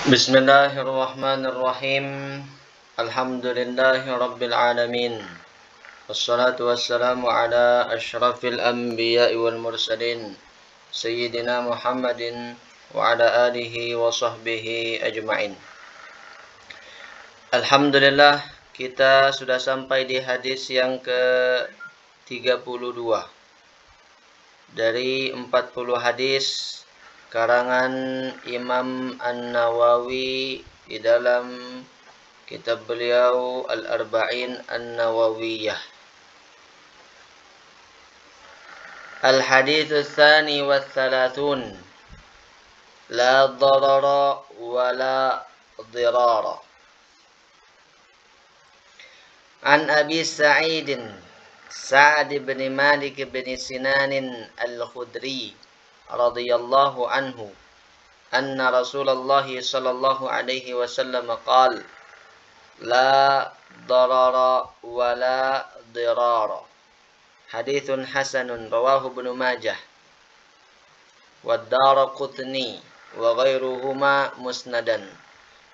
Bismillahirrahmanirrahim. Alhamdulillahi rabbil alamin. Wassalatu wassalamu ala asyrafil anbiya'i wal mursalin Sayyidina Muhammadin wa ala alihi wa sahbihi ajma'in. Alhamdulillah, kita sudah sampai di hadis yang ke-32 dari 40 hadis karangan Imam An-Nawawi di dalam kitab beliau Al-Arba'in An-Nawawiyah. Al-hadithu tsani wa thalathun, la darara wa la dirara. An Abi Sa'id Sa'd bin Malik bin Sinan Al-Khudri radhiyallahu anhu anna Rasulullah sallallahu alaihi wasallam qala la darara wa la dirara. Haditsun hasanun rawahu Ibnu Majah wa Daraqutni wa ghairuhuma musnadan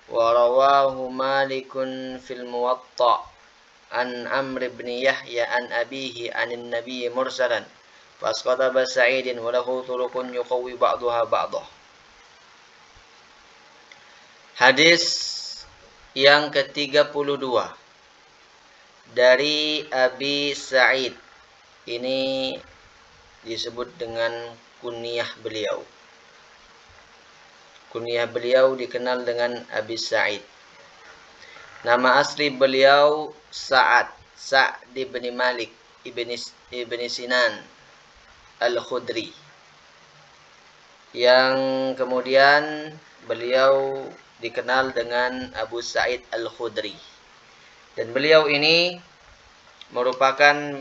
wa rawahu Malikun fil Muwatta an Amr bin Yahya an abihi anin Nabi mursalan fasqata Aba Sa'idin wa lahu turuqun yuqawwi ba'daha ba'dah. Hadis yang ke-32 dari Abi Sa'id. Ini disebut dengan kunyah beliau. Kunyah beliau dikenal dengan Abi Sa'id. Nama asli beliau Sa'd bin Malik ibn Sinan Al-Khudri, yang kemudian beliau dikenal dengan Abu Sa'id Al-Khudri. Dan beliau ini merupakan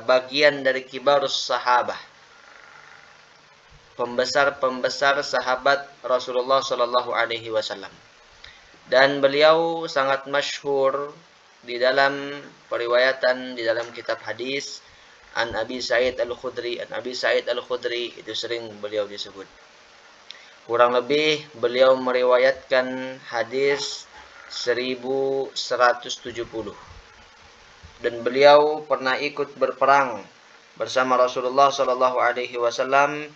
bagian dari kibarus sahabah, pembesar-pembesar sahabat Rasulullah Shallallahu Alaihi Wasallam. Dan beliau sangat masyhur di dalam periwayatan, di dalam kitab hadis. An Abi Sa'id Al-Khudri, an Abi Sa'id Al-Khudri, itu sering beliau disebut. Kurang lebih beliau meriwayatkan hadis 1170. Dan beliau pernah ikut berperang bersama Rasulullah Sallallahu Alaihi Wasallam,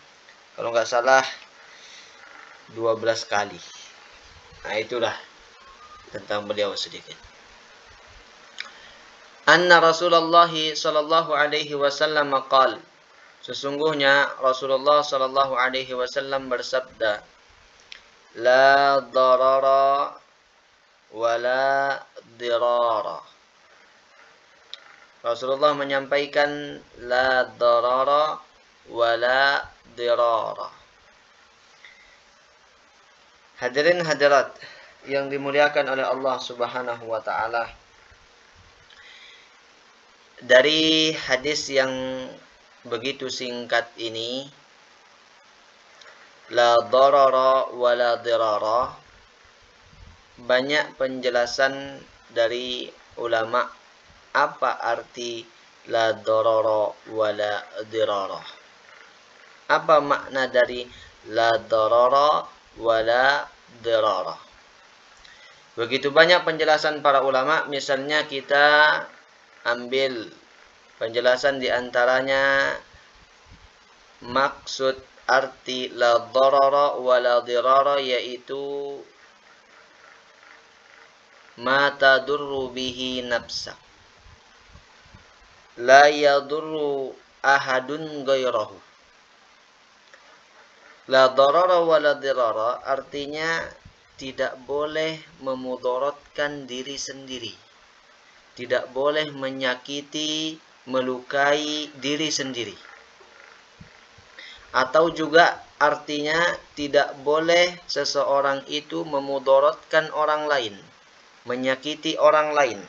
kalau nggak salah 12 kali. Nah, itulah tentang beliau sedikit. Anna Rasulullah sallallahu alaihi wasallam qala, sesungguhnya Rasulullah sallallahu alaihi wasallam bersabda, la darara wa la dirara. Rasulullah menyampaikan la darara wa la dirara. Hadirin hadirat yang dimuliakan oleh Allah Subhanahu wa taala, dari hadis yang begitu singkat ini, la darara wa la dirara, banyak penjelasan dari ulama apa arti la darara wa la dirara. Apa makna dari la darara wa la dirara? Begitu banyak penjelasan para ulama. Misalnya kita ambil penjelasan di antaranya, maksud arti la darara wa la dirara yaitu ma tadurru bihi nafsa la yadurru ahadun ghairahu. La darara wa la dirara artinya tidak boleh memudaratkan diri sendiri, tidak boleh menyakiti, melukai diri sendiri. Atau juga artinya tidak boleh seseorang itu memudaratkan orang lain, menyakiti orang lain.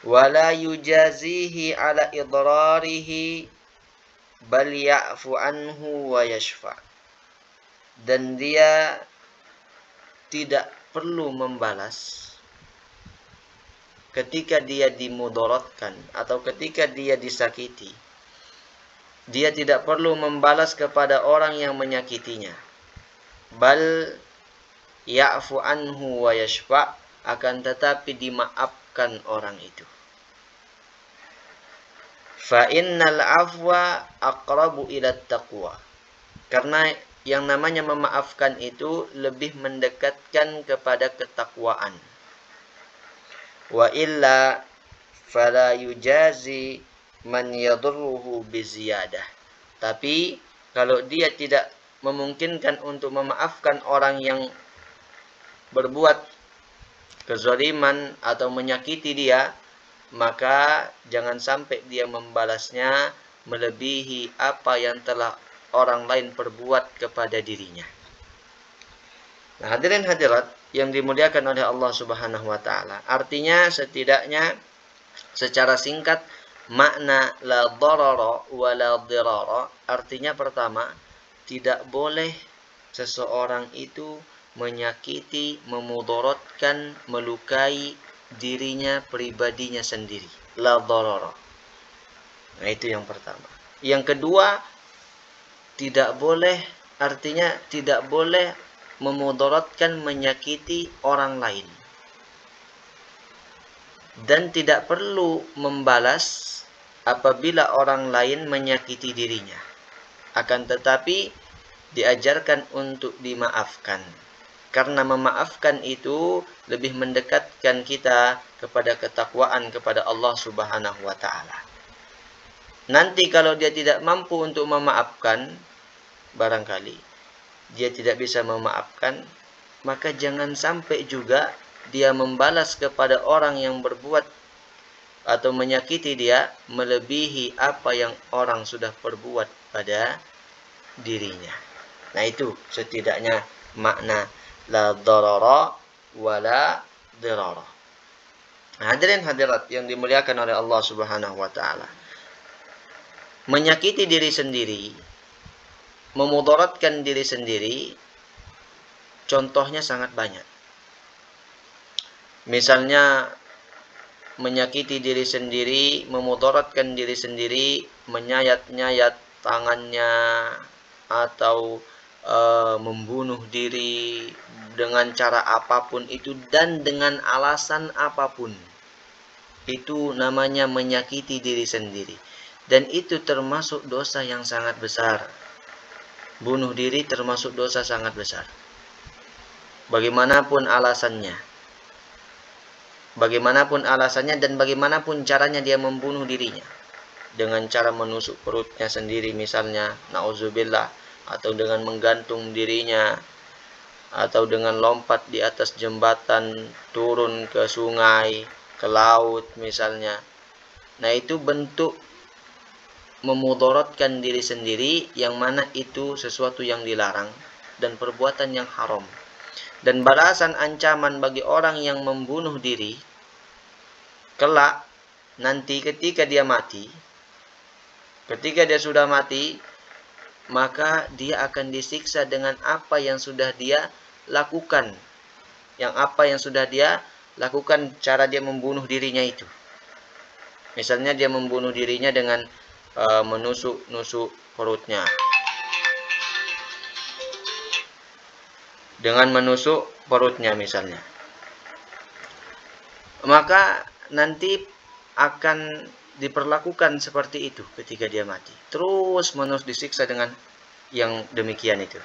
Wala yujazihi ala idrarihi bal ya'fu anhu wa yashfa. Dan dia tidak perlu membalas ketika dia dimudaratkan atau ketika dia disakiti. Dia tidak perlu membalas kepada orang yang menyakitinya. Bal ya'fu anhu wa yashfa', akan tetapi dimaafkan orang itu. Fa innal afwa aqrabu ila taqwa. Karena yang namanya memaafkan itu lebih mendekatkan kepada ketakwaan. Wa illa fala yujazi man yadurruhu biziyadah. Tapi kalau dia tidak memungkinkan untuk memaafkan orang yang berbuat kezaliman atau menyakiti dia, maka jangan sampai dia membalasnya melebihi apa yang telah orang lain perbuat kepada dirinya. Nah, hadirin hadirat yang dimuliakan oleh Allah Subhanahu wa taala. Artinya setidaknya secara singkat makna la darara wa la dirara artinya pertama, tidak boleh seseorang itu menyakiti, memudaratkan, melukai dirinya pribadinya sendiri. La darara. Nah, itu yang pertama. Yang kedua, tidak boleh, artinya tidak boleh memudaratkan, menyakiti orang lain. Dan tidak perlu membalas apabila orang lain menyakiti dirinya. Akan tetapi diajarkan untuk dimaafkan. Karena memaafkan itu lebih mendekatkan kita kepada ketakwaan kepada Allah Subhanahu wa taala. Nanti kalau dia tidak mampu untuk memaafkan, barangkali dia tidak bisa memaafkan, maka jangan sampai juga dia membalas kepada orang yang berbuat atau menyakiti dia melebihi apa yang orang sudah perbuat pada dirinya. Nah, itu setidaknya makna la darara wa la dirara. Hadirin hadirat yang dimuliakan oleh Allah Subhanahu wa taala. Menyakiti diri sendiri, memudaratkan diri sendiri, contohnya sangat banyak. Misalnya menyakiti diri sendiri, memudaratkan diri sendiri, menyayat-nyayat tangannya, atau membunuh diri dengan cara apapun itu dan dengan alasan apapun. Itu namanya menyakiti diri sendiri. Dan itu termasuk dosa yang sangat besar. Bunuh diri termasuk dosa sangat besar. Bagaimanapun alasannya. Bagaimanapun alasannya dan bagaimanapun caranya dia membunuh dirinya. Dengan cara menusuk perutnya sendiri misalnya, na'udzubillah, atau dengan menggantung dirinya, atau dengan lompat di atas jembatan, turun ke sungai, ke laut misalnya. Nah, itu bentuk memudaratkan diri sendiri, yang mana itu sesuatu yang dilarang dan perbuatan yang haram. Dan balasan ancaman bagi orang yang membunuh diri kelak nanti ketika dia mati, ketika dia sudah mati, maka dia akan disiksa dengan apa yang sudah dia lakukan. Yang apa yang sudah dia lakukan, cara dia membunuh dirinya itu. Misalnya dia membunuh dirinya dengan menusuk-nusuk perutnya. Dengan menusuk perutnya misalnya. Maka nanti akan diperlakukan seperti itu ketika dia mati. Terus menerus disiksa dengan yang demikian itu.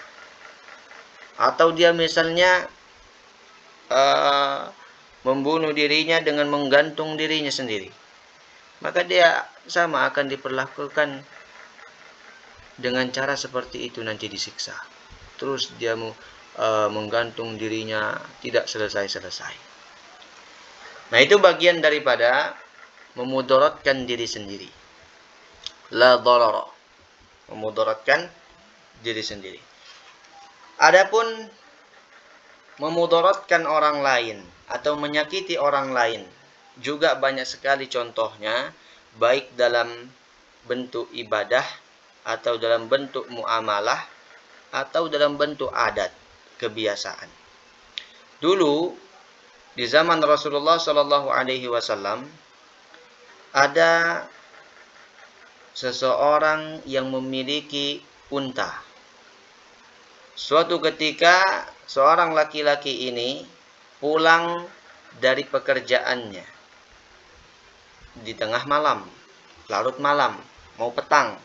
Atau dia misalnya membunuh dirinya dengan menggantung dirinya sendiri. Maka dia sama akan diperlakukan dengan cara seperti itu, nanti disiksa. Terus dia menggantung dirinya tidak selesai-selesai. Nah, itu bagian daripada memudaratkan diri sendiri. La darara. Memudaratkan diri sendiri. Adapun memudaratkan orang lain atau menyakiti orang lain, juga banyak sekali contohnya, baik dalam bentuk ibadah atau dalam bentuk muamalah atau dalam bentuk adat, kebiasaan. Dulu di zaman Rasulullah Shallallahu Alaihi Wasallam ada seseorang yang memiliki unta. Suatu ketika seorang laki-laki ini pulang dari pekerjaannya di tengah malam, larut malam, mau petang.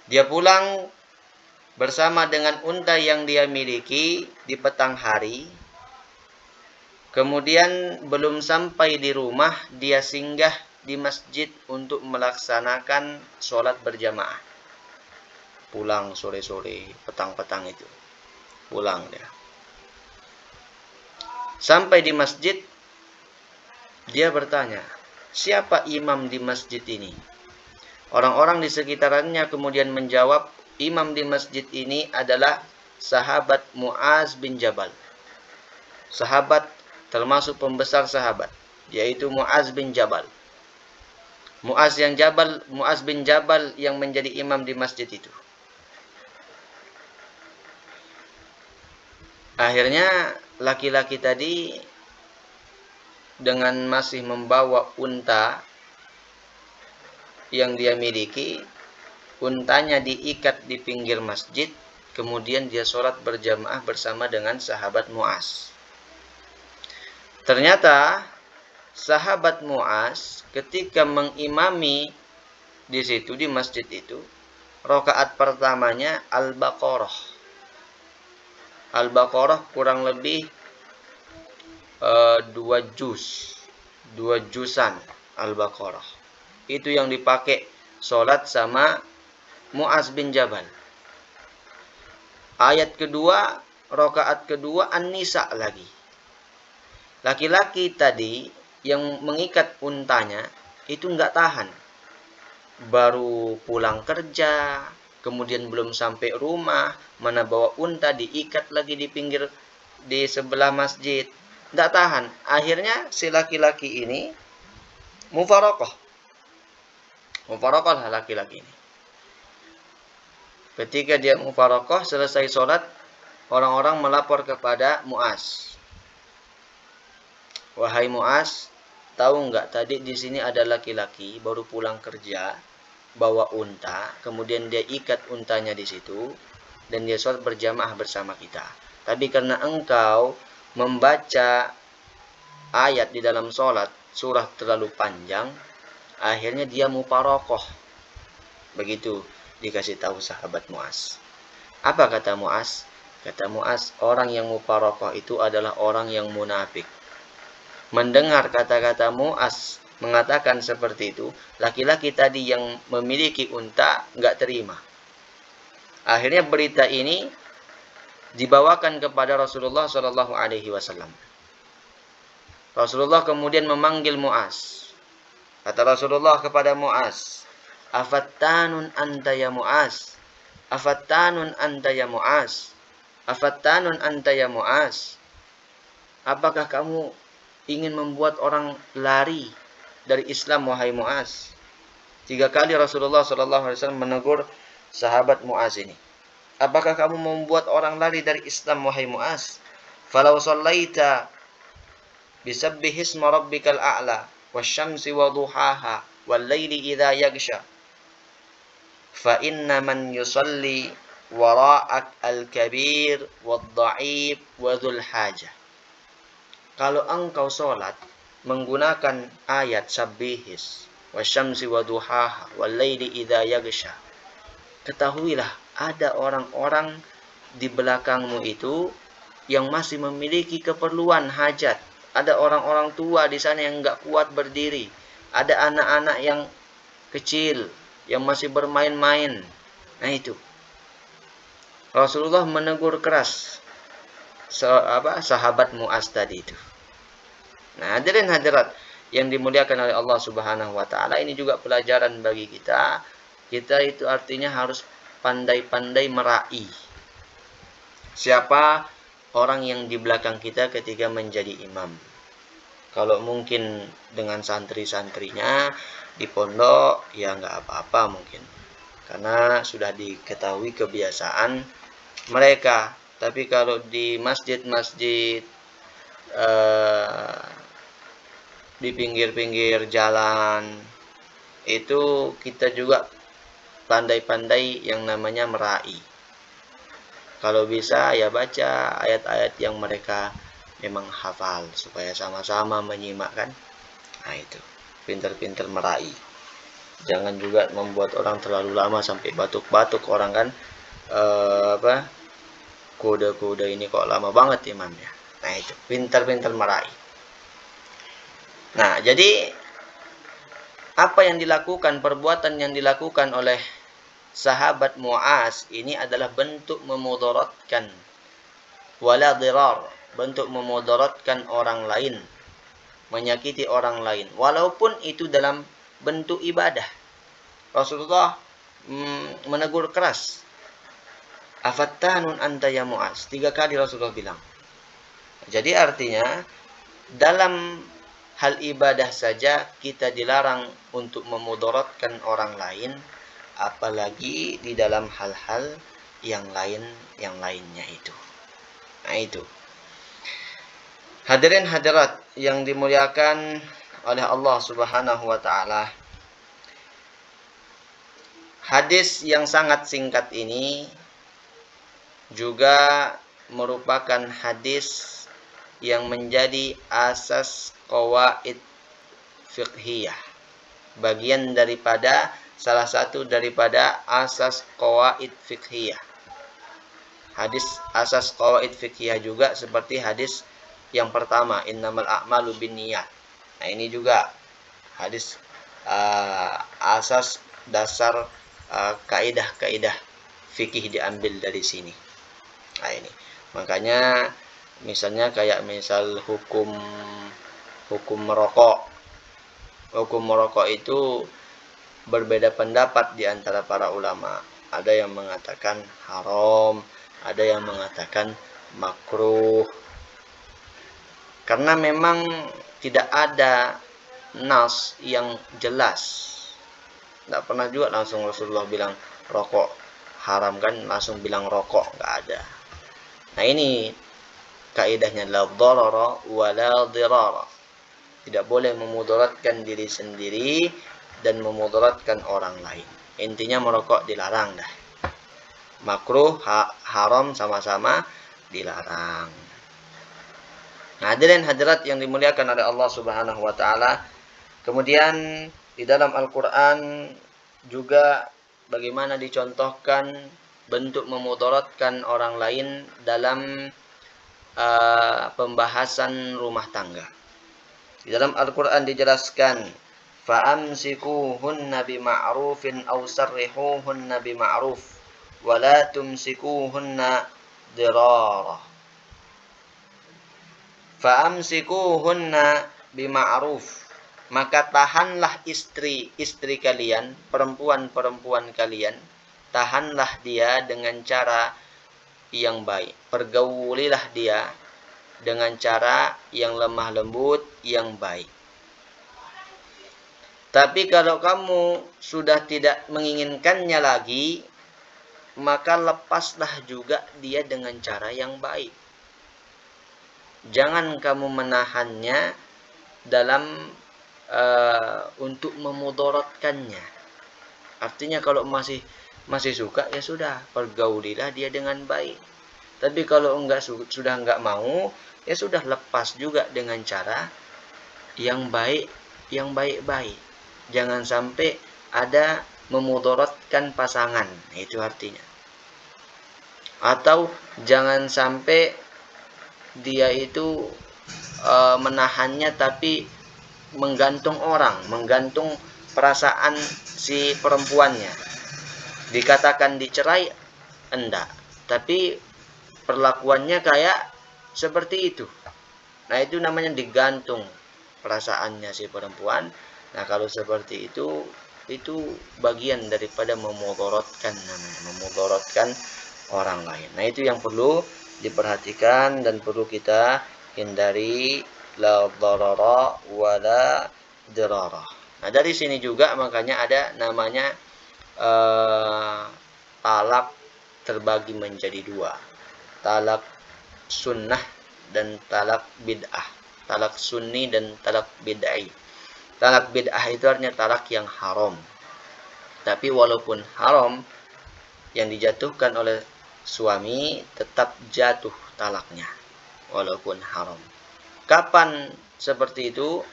Dia pulang bersama dengan unta yang dia miliki di petang hari. Kemudian belum sampai di rumah, dia singgah di masjid untuk melaksanakan sholat berjamaah. Pulang sore-sore, petang-petang itu. Pulang dia. Sampai di masjid, dia bertanya, siapa imam di masjid ini? Orang-orang di sekitarannya kemudian menjawab, imam di masjid ini adalah sahabat Muaz bin Jabal. Sahabat termasuk pembesar sahabat, yaitu Muaz bin Jabal. Muaz bin Jabal yang menjadi imam di masjid itu. Akhirnya laki-laki tadi dengan masih membawa unta yang dia miliki, untanya diikat di pinggir masjid, kemudian dia sholat berjamaah bersama dengan sahabat Muaz. Ternyata sahabat Muaz ketika mengimami di situ, di masjid itu, rakaat pertamanya Al-Baqarah. Al-Baqarah kurang lebih 2 jusan Al-Baqarah. Itu yang dipakai sholat sama Muaz bin Jabal. Ayat kedua, rakaat kedua An-Nisa lagi. Laki-laki tadi yang mengikat untanya itu nggak tahan. Baru pulang kerja, kemudian belum sampai rumah, mana bawa unta diikat lagi di pinggir di sebelah masjid. Nggak tahan. Akhirnya si laki-laki ini mufaraqah. Mufaraqah lah laki-laki ini. Ketika dia mufaraqah, selesai sholat, orang-orang melapor kepada Muaz. Wahai Muaz, tahu nggak tadi di sini ada laki-laki baru pulang kerja, bawa unta, kemudian dia ikat untanya di situ, dan dia sholat berjamaah bersama kita. Tapi karena engkau membaca ayat di dalam sholat, surah terlalu panjang, akhirnya dia mufaraqah. Begitu dikasih tahu sahabat Muaz. Apa kata Muaz? Kata Muaz, orang yang mufaraqah itu adalah orang yang munafik. Mendengar kata-kata Muaz mengatakan seperti itu, laki-laki tadi yang memiliki unta nggak terima. Akhirnya berita ini dibawakan kepada Rasulullah Shallallahu Alaihi Wasallam. Rasulullah kemudian memanggil Muaz. Kata Rasulullah kepada Muaz, afattanun anta ya Muaz, afattanun anta ya Muaz, afattanun anta ya Muaz. Apakah kamu ingin membuat orang lari dari Islam, wahai Muaz? 3 kali Rasulullah SAW menegur sahabat Muaz ini. Apakah kamu membuat orang lari dari Islam, wahai Muaz? Falau sallaita bisabbihi isma rabbikal a'la wasyamsi wa duhaha wal laili idza yaghsha fa inna man yusalli wara'ak al-kabir wad dha'if wa dzul hajah. Kalau engkau sholat menggunakan ayat sabbihis wasyamsi wa duhaha wal laili idza yaghsha, ketahuilah ada orang-orang di belakangmu itu yang masih memiliki keperluan hajat. Ada orang-orang tua di sana yang enggak kuat berdiri. Ada anak-anak yang kecil yang masih bermain-main. Nah itu. Rasulullah menegur keras sahabat Muaz tadi itu. Nah, hadirin hadirat yang dimuliakan oleh Allah Subhanahu wa taala, ini juga pelajaran bagi kita. Kita itu artinya harus pandai-pandai meraih siapa orang yang di belakang kita ketika menjadi imam. Kalau mungkin dengan santri-santrinya di pondok, ya nggak apa-apa mungkin, karena sudah diketahui kebiasaan mereka. Tapi kalau di masjid-masjid di pinggir-pinggir jalan, itu kita juga pandai-pandai yang namanya meraih. Kalau bisa ya baca ayat-ayat yang mereka memang hafal supaya sama-sama menyimak kan. Nah itu, pinter-pinter meraih. Jangan juga membuat orang terlalu lama sampai batuk-batuk orang kan. Kode-kode ini kok lama banget imamnya. Nah itu, pinter-pinter meraih. Nah, jadi apa yang dilakukan, perbuatan yang dilakukan oleh sahabat Mu'az ini adalah bentuk memudaratkan, wala dirar, bentuk memudaratkan orang lain, menyakiti orang lain, walaupun itu dalam bentuk ibadah. Rasulullah menegur keras, afattanun anta ya Mu'az, 3 kali Rasulullah bilang. Jadi artinya dalam hal ibadah saja kita dilarang untuk memudaratkan orang lain, apalagi di dalam hal-hal yang lainnya itu. Nah itu. Hadirin hadirat yang dimuliakan oleh Allah Subhanahu wa taala. Hadis yang sangat singkat ini juga merupakan hadis yang menjadi asas qawaid fiqhiyah. Bagian daripada salah satu daripada asas qawaid fiqhiyah. Hadis asas qawaid fiqhiyah juga seperti hadis yang pertama, innamal a'malu binniyat. Nah, ini juga hadis asas dasar kaidah-kaidah fikih diambil dari sini. Nah, ini. Makanya misalnya kayak misal hukum merokok. Hukum merokok itu berbeda pendapat di antara para ulama. Ada yang mengatakan haram, ada yang mengatakan makruh. Karena memang tidak ada nas yang jelas. Tidak pernah juga langsung Rasulullah bilang rokok haram kan, langsung bilang rokok, nggak ada. Nah ini kaidahnya la dharara wa la dirara. Tidak boleh memudaratkan diri sendiri dan memudaratkan orang lain. Intinya merokok dilarang dah. Makruh, haram sama-sama dilarang. Nah, hadirin hadirat yang dimuliakan oleh Allah Subhanahu wa taala. Kemudian di dalam Al-Qur'an juga bagaimana dicontohkan bentuk memudaratkan orang lain dalam pembahasan rumah tangga. Di dalam Al-Qur'an dijelaskan, fa'amsikuhunna bima'rufin aw sarrihuhunna bima'ruf wa la tumsikuhunna dirara. Fa'amsikuhunna bima'ruf, maka tahanlah istri kalian, perempuan kalian, tahanlah dia dengan cara yang baik. Pergaulilah dia dengan cara yang lemah lembut, yang baik. Tapi kalau kamu sudah tidak menginginkannya lagi, maka lepaslah juga dia dengan cara yang baik. Jangan kamu menahannya dalam untuk memudaratkannya. Artinya kalau masih suka, ya sudah, pergaulilah dia dengan baik. Tapi kalau sudah enggak mau, ya sudah, lepas juga dengan cara yang baik, yang baik-baik. Jangan sampai ada memudaratkan pasangan, itu artinya. Atau jangan sampai dia itu menahannya tapi menggantung orang, menggantung perasaan si perempuannya. Dikatakan dicerai, enggak. Tapi perlakuannya kayak seperti itu. Nah, itu namanya digantung perasaannya si perempuan. Nah, kalau seperti itu bagian daripada memudaratkan, namanya memudaratkan orang lain. Nah, itu yang perlu diperhatikan dan perlu kita hindari, la dharara wa la dirara. Nah, dari sini juga makanya ada namanya talak terbagi menjadi 2. Talak sunnah dan talak bid'ah. Talak sunni dan talak bid'ah. Talak bid'ah itu artinya talak yang haram. Tapi walaupun haram, yang dijatuhkan oleh suami tetap jatuh talaknya walaupun haram. Kapan seperti itu?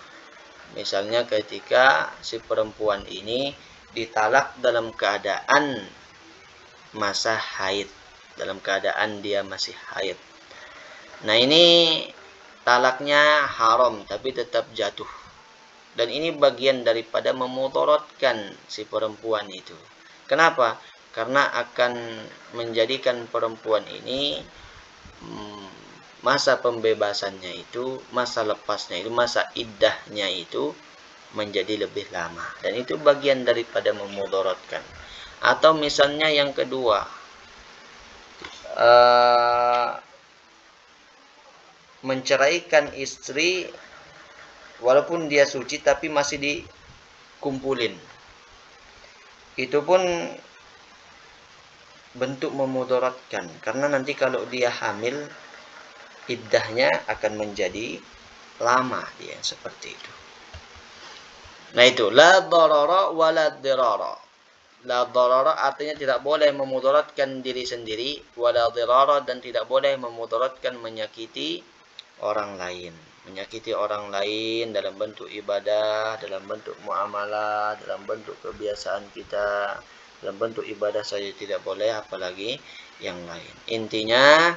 Misalnya ketika si perempuan ini ditalak dalam keadaan masa haid, dalam keadaan dia masih haid. Nah, ini talaknya haram tapi tetap jatuh. Dan ini bagian daripada memudaratkan si perempuan itu. Kenapa? Karena akan menjadikan perempuan ini masa pembebasannya itu, masa lepasnya itu, masa iddahnya itu menjadi lebih lama. Dan itu bagian daripada memudaratkan. Atau misalnya yang kedua, menceraikan istri walaupun dia suci tapi masih dikumpulin. Itu pun bentuk memudaratkan, karena nanti kalau dia hamil, iddahnya akan menjadi lama dia seperti itu. Nah, itu la darara wa la dirara. La darara artinya tidak boleh memudaratkan diri sendiri, wa la dirara dan tidak boleh memudaratkan menyakiti orang lain. Menyakiti orang lain dalam bentuk ibadah, dalam bentuk muamalah, dalam bentuk kebiasaan kita, dalam bentuk ibadah saja tidak boleh, apalagi yang lain. Intinya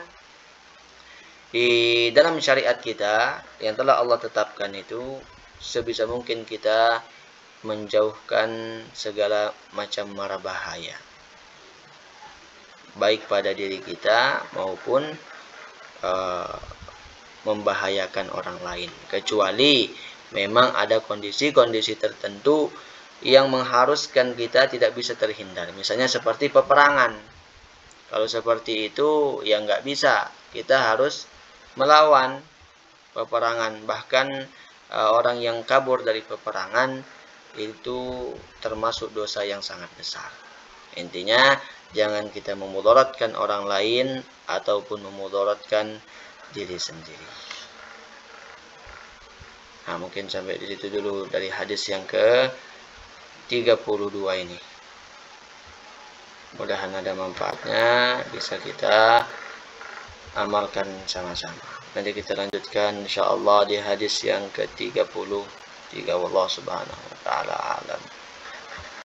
di dalam syariat kita yang telah Allah tetapkan itu, sebisa mungkin kita menjauhkan segala macam mara bahaya, baik pada diri kita maupun membahayakan orang lain, kecuali memang ada kondisi-kondisi tertentu yang mengharuskan kita tidak bisa terhindar, misalnya seperti peperangan. Kalau seperti itu ya nggak bisa, kita harus melawan peperangan. Bahkan orang yang kabur dari peperangan itu termasuk dosa yang sangat besar. Intinya jangan kita memudaratkan orang lain ataupun memudaratkan diri sendiri. Nah, mungkin sampai di situ dulu dari hadis yang ke-32 ini. Mudah-mudahan ada manfaatnya, bisa kita amalkan sama-sama. Nanti kita lanjutkan insyaallah di hadis yang ke-33. Wallahu subhanahu wa ta'ala alam.